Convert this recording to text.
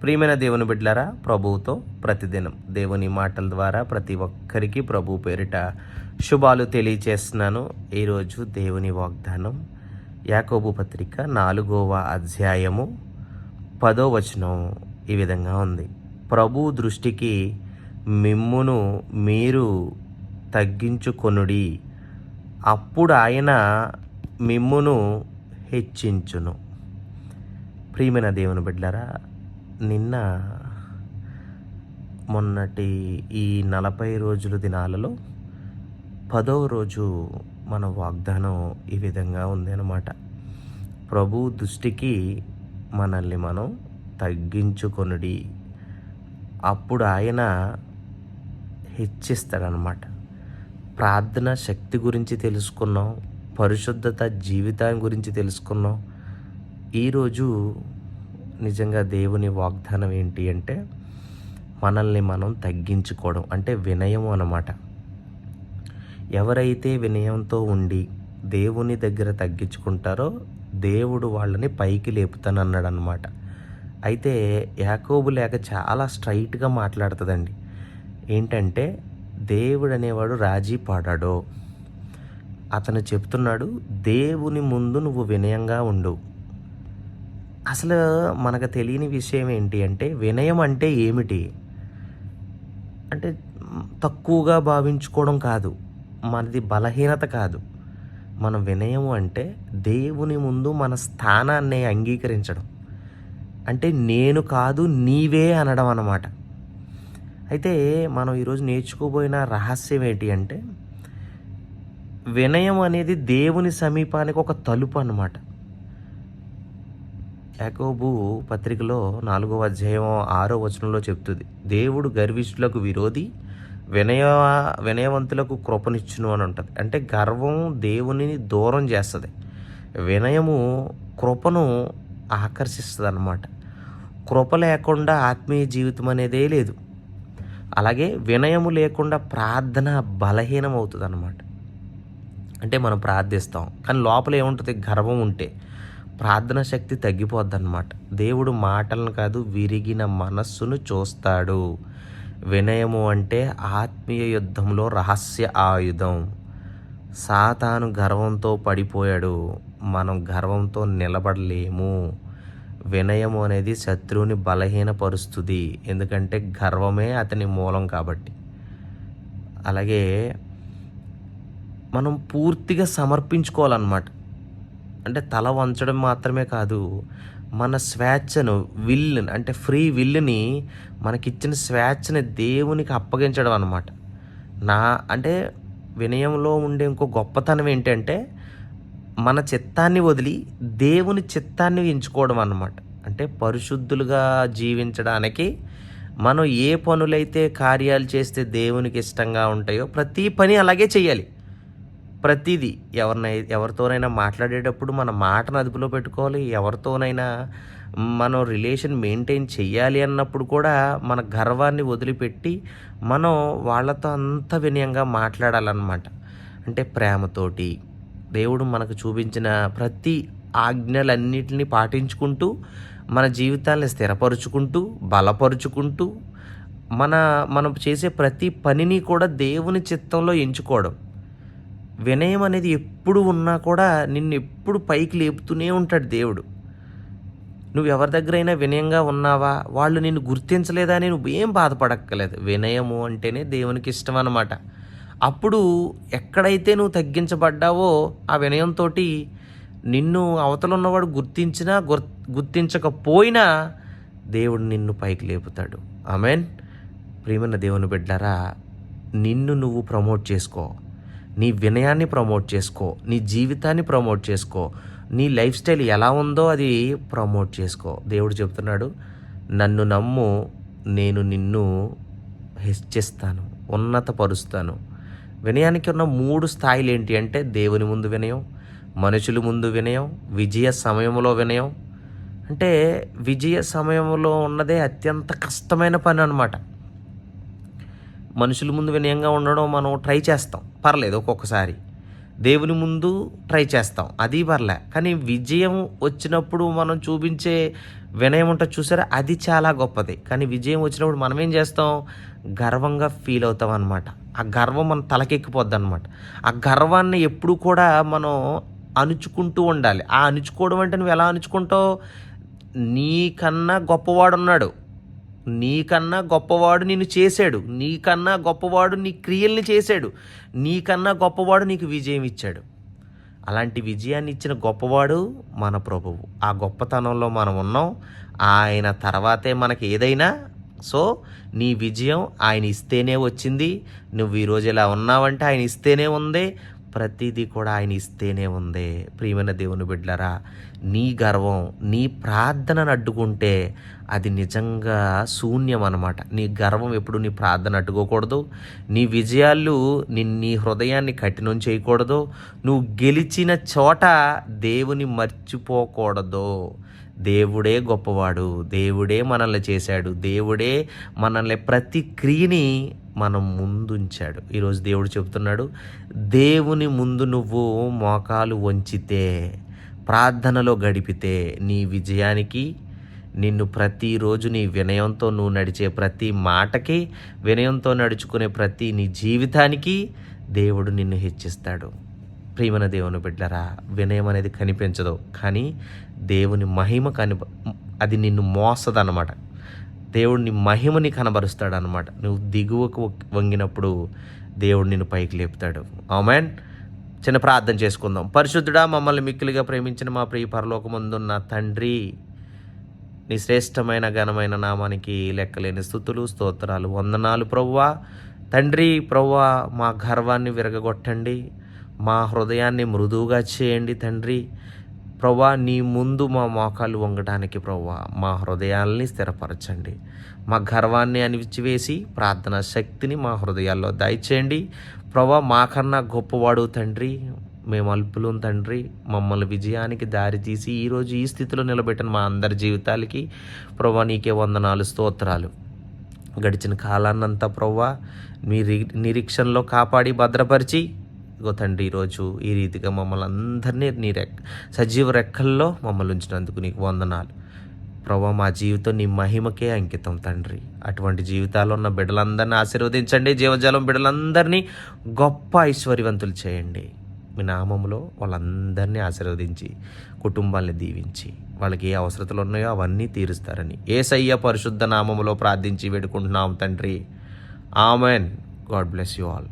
ప్రియమైన దేవుని బిడ్డలారా, ప్రభువుతో ప్రతిదినం దేవుని మాటల ద్వారా ప్రతి ఒక్కరికి ప్రభు పేరిట శుభాలు తెలియచేస్తున్నాను. ఈరోజు దేవుని వాగ్దానం యాకోబు పత్రిక 4వ అధ్యాయము 10వ వచనం ఈ విధంగా ఉంది. ప్రభు దృష్టికి మిమ్మును మీరు తగ్గించుకొనుడి, అప్పుడు ఆయన మిమ్మును హెచ్చించును. ప్రియమైన దేవుని బిడ్డలారా, మొన్నటి ఈ 40 రోజుల దినాలలో 10వ రోజు మన వాగ్దానం ఈ విధంగా ఉంది అన్నమాట. ప్రభు దృష్టికి మనల్ని మనం తగ్గించుకొనుడి, అప్పుడు ఆయన హెచ్చిస్తాడనమాట. ప్రార్థన శక్తి గురించి తెలుసుకున్నాం, పరిశుద్ధత జీవితం గురించి తెలుసుకున్నాం. ఈరోజు నిజంగా దేవుని వాగ్దానం ఏంటి అంటే, మనల్ని మనం తగ్గించుకోవడం అంటే వినయము అన్నమాట. ఎవరైతే వినయంతో ఉండి దేవుని దగ్గర తగ్గించుకుంటారో దేవుడు వాళ్ళని పైకి లేపుతానన్నాడు అన్నమాట. అయితే యాకోబు లేఖ చాలా స్ట్రైట్గా మాట్లాడుతుందండి. ఏంటంటే, దేవుడు అనేవాడు రాజీ పాడాడో. అతను చెప్తున్నాడు, దేవుని ముందు నువ్వు వినయంగా ఉండు. అసలు మనకు తెలియని విషయం ఏంటి అంటే, వినయం అంటే ఏమిటి అంటే తక్కువగా భావించుకోవడం కాదు, మనది బలహీనత కాదు. మన వినయం అంటే దేవుని ముందు మన స్థానాన్ని అంగీకరించడం, అంటే నేను కాదు నీవే అనడం అన్నమాట. అయితే మనం ఈరోజు నేర్చుకోబోయిన రహస్యం ఏంటి అంటే, వినయం అనేది దేవుని సమీపానికి ఒక తలుపు అన్నమాట. యాకోబు పత్రికలో 4వ అధ్యాయం 6వ వచనంలో చెప్తుంది, దేవుడు గర్విష్ఠులకు విరోధి, వినయవంతులకు కృపనిచ్చును అని ఉంటుంది. అంటే గర్వం దేవునిని దూరం చేస్తుంది, వినయము కృపను ఆకర్షిస్తుంది అన్నమాట. కృప లేకుండా ఆత్మీయ జీవితం అనేదే లేదు. అలాగే వినయము లేకుండా ప్రార్థన బలహీనం అవుతుంది అన్నమాట. అంటే మనం ప్రార్థిస్తాం కానీ లోపల ఏముంటుంది, గర్వం ఉంటే ప్రార్థన శక్తి తగ్గిపోద్ది అన్నమాట. దేవుడు మాటలను కాదు, విరిగిన మనస్సును చూస్తాడు. వినయము అంటే ఆత్మీయ యుద్ధంలో రహస్య ఆయుధం. సాతాను గర్వంతో పడిపోయాడు, మనం గర్వంతో నిలబడలేము. వినయము అనేది శత్రువుని బలహీనపరుస్తుంది, ఎందుకంటే గర్వమే అతని మూలం కాబట్టి. అలాగే మనం పూర్తిగా సమర్పించుకోవాలన్నమాట. అంటే తల వంచడం మాత్రమే కాదు, మన స్వేచ్ఛను, విల్లుని అంటే ఫ్రీ విల్లుని, మనకిచ్చిన స్వేచ్ఛని దేవునికి అప్పగించడం అన్నమాట. అంటే వినయంలో ఉండే ఇంకో గొప్పతనం ఏంటంటే, మన చిత్తాన్ని వదిలి దేవుని చిత్తాన్ని ఎంచుకోవడం అన్నమాట. అంటే పరిశుద్ధులుగా జీవించడానికి మనం ఏ పనులైతే కార్యాలు చేస్తే దేవునికి ఇష్టంగా ఉంటాయో ప్రతి పని అలాగే చేయాలి. ప్రతిదీ ఎవరితోనైనా మాట్లాడేటప్పుడు మన మాటను అదుపులో పెట్టుకోవాలి. ఎవరితోనైనా మనం రిలేషన్ మెయింటైన్ చేయాలి అన్నప్పుడు కూడా మన గర్వాన్ని వదిలిపెట్టి మనం వాళ్ళతో అంత వినయంగా మాట్లాడాలన్నమాట. అంటే ప్రేమతోటి దేవుడు మనకు చూపించిన ప్రతి ఆజ్ఞలన్నిటిని పాటించుకుంటూ మన జీవితాన్ని స్థిరపరుచుకుంటూ బలపరుచుకుంటూ మనం చేసే ప్రతి పనిని కూడా దేవుని చిత్తంలో ఎంచుకోవడం. వినయం అనేది ఎప్పుడు ఉన్నా కూడా నిన్ను ఎప్పుడు పైకి లేపుతూనే ఉంటాడు దేవుడు. నువ్వు ఎవరి దగ్గరైనా వినయంగా ఉన్నావా, వాళ్ళు నిన్ను గుర్తించలేదా అని నువ్వేం బాధపడక్కర్లేదు. వినయము అంటేనే దేవునికి ఇష్టం అన్నమాట. అప్పుడు ఎక్కడైతే నువ్వు తగ్గించబడ్డావో ఆ వినయంతో నిన్ను అవతల ఉన్నవాడు గుర్తించినా గుర్తించకపోయినా దేవుడు నిన్ను పైకి లేపుతాడు. ఆమేన్. ప్రియమైన దేవుని బిడ్డలారా, నిన్ను నువ్వు ప్రమోట్ చేసుకో, నీ వినయాన్ని ప్రమోట్ చేసుకో, నీ జీవితాన్ని ప్రమోట్ చేసుకో, నీ లైఫ్ స్టైల్ ఎలా ఉందో అది ప్రమోట్ చేసుకో. దేవుడు చెప్తున్నాడు, నన్ను నమ్ము, నేను నిన్ను హెచ్చిస్తాను, ఉన్నతపరుస్తాను. వినయానికి ఉన్న 3 స్థాయిలు ఏంటి అంటే, దేవుని ముందు వినయం, మనుషుల ముందు వినయం, విజయ సమయంలో వినయం. అంటే విజయ సమయంలో ఉన్నదే అత్యంత కష్టమైన పని అన్నమాట. మనుషుల ముందు వినయంగా ఉండడం మనం ట్రై చేస్తాం, పర్లేదు ఒక్కొక్కసారి. దేవుని ముందు ట్రై చేస్తాం, అది పర్లే. కానీ విజయం వచ్చినప్పుడు మనం చూపించే వినయం ఉంటుంది చూసారా, అది చాలా గొప్పది. కానీ విజయం వచ్చినప్పుడు మనం ఏం చేస్తాం, గర్వంగా ఫీల్ అవుతాం అనమాట. ఆ గర్వం మన తలకెక్కిపోద్ది అనమాట. ఆ గర్వాన్ని ఎప్పుడు కూడా మనం అణుచుకుంటూ ఉండాలి. ఆ అణుచుకోవడం అంటే నువ్వు ఎలా అణుచుకుంటావు, నీకన్నా గొప్పవాడున్నాడు, నీకన్నా గొప్పవాడు నిన్ను చేశాడు, నీకన్నా గొప్పవాడు నీ క్రియల్ని చేశాడు, నీకన్నా గొప్పవాడు నీకు విజయం ఇచ్చాడు. అలాంటి విజయాన్ని ఇచ్చిన గొప్పవాడు మన ప్రభువు. ఆ గొప్పతనంలో మనం ఉన్నాం. ఆయన తర్వాతే మనకి ఏదైనా. సో నీ విజయం ఆయన ఇస్తేనే వచ్చింది. నువ్వు ఈరోజు ఇలా ఉన్నావంటే ఆయన ఇస్తేనే ఉంది. ప్రతిదీ కూడా ఆయన ఇస్తేనే ఉంది. ప్రియమైన దేవుని బిడ్డలారా, నీ గర్వం నీ ప్రార్థనను అడ్డుకుంటే అది నిజంగా శూన్యం అన్నమాట. నీ గర్వం ఎప్పుడు నీ ప్రార్థన అడ్డుకోకూడదు. నీ విజయాలు నీ హృదయాన్ని కఠినం చేయకూడదు. నువ్వు గెలిచిన చోట దేవుని మర్చిపోకూడదు. దేవుడే గొప్పవాడు, దేవుడే మనల్ని చేశాడు, దేవుడే మనల్ని ప్రతి క్రియని మనం ముందుంచాడు. ఈరోజు దేవుడు చెబుతున్నాడు, దేవుని ముందు నువ్వు మోకాలు వంచితే, ప్రార్థనలో గడిపితే నీ విజయానికి, నిన్ను ప్రతిరోజు నీ వినయంతో నువ్వు నడిచే ప్రతి మాటకి, వినయంతో నడుచుకునే ప్రతి నీ జీవితానికి దేవుడు నిన్ను హెచ్చిస్తాడు. ప్రియమైన దేవుని బిడ్డలారా, వినయం అనేది కనిపించదు, కానీ దేవుని మహిమ అది నిన్ను మోస్తదన్నమాట. దేవుడిని మహిమని కనబరుస్తాడనమాట. నువ్వు దిగువకు వంగినప్పుడు దేవుడు నిన్ను పైకి లేపుతాడు. ఆమేన్. చిన్న ప్రార్థన చేసుకుందాం. పరిశుద్ధుడా, మమ్మల్ని మిక్కిలిగా ప్రేమించిన మా ప్రియ పరలోకమందున్న తండ్రి, నీ శ్రేష్టమైన ఘనమైన నామానికి లెక్కలేని స్తుతులు, స్తోత్రాలు, వందనాలు ప్రభువా. తండ్రి ప్రభువా, మా గర్వాన్ని విరగగొట్టండి, మా హృదయాన్ని మృదువుగా చేయండి తండ్రి. ప్రభువా, నీ ముందు మా మోకాలు వంగడానికి ప్రభువా మా హృదయాల్ని స్థిరపరచండి. మా గర్వాన్ని అణిచివేసి ప్రార్థనా శక్తిని మా హృదయాల్లో దయచేయండి. ప్రభువా, మాకన్నా గొప్పవాడు తండ్రి, మేము అల్పులం తండ్రి. మమ్మల్ని విజయానికి దారి తీసి ఈరోజు ఈ స్థితిలో నిలబెట్టిన మా అందరి జీవితాలకి ప్రభువా నీకే వందనాలు, స్తోత్రాలు. గడిచిన కాలాన్నంతా ప్రభువా మీ నిరీక్షణలో కాపాడి భద్రపరిచి ఇగో తండ్రి, ఈరోజు ఈ రీతిగా మమ్మల్ని అందరినీ నీ సజీవ రెక్కల్లో మమ్మల్ని ఉంచినందుకు నీకు వందనాలు ప్రభువా. మా జీవితం నీ మహిమకే అంకితం తండ్రి. అటువంటి జీవితాల్లో ఉన్న బిడ్డలందరినీ ఆశీర్వదించండి. జీవజాలం బిడ్డలందరినీ గొప్ప ఐశ్వర్యవంతులు చేయండి. మీ నామంలో వాళ్ళందరినీ ఆశీర్వదించి కుటుంబాన్ని దీవించి వాళ్ళకి ఏ అవసరతలు ఉన్నాయో అవన్నీ తీరుస్తారని యేసయ్య పరిశుద్ధ నామములో ప్రార్థించి వేడుకుంటున్నాం తండ్రి. Amen. God bless you all.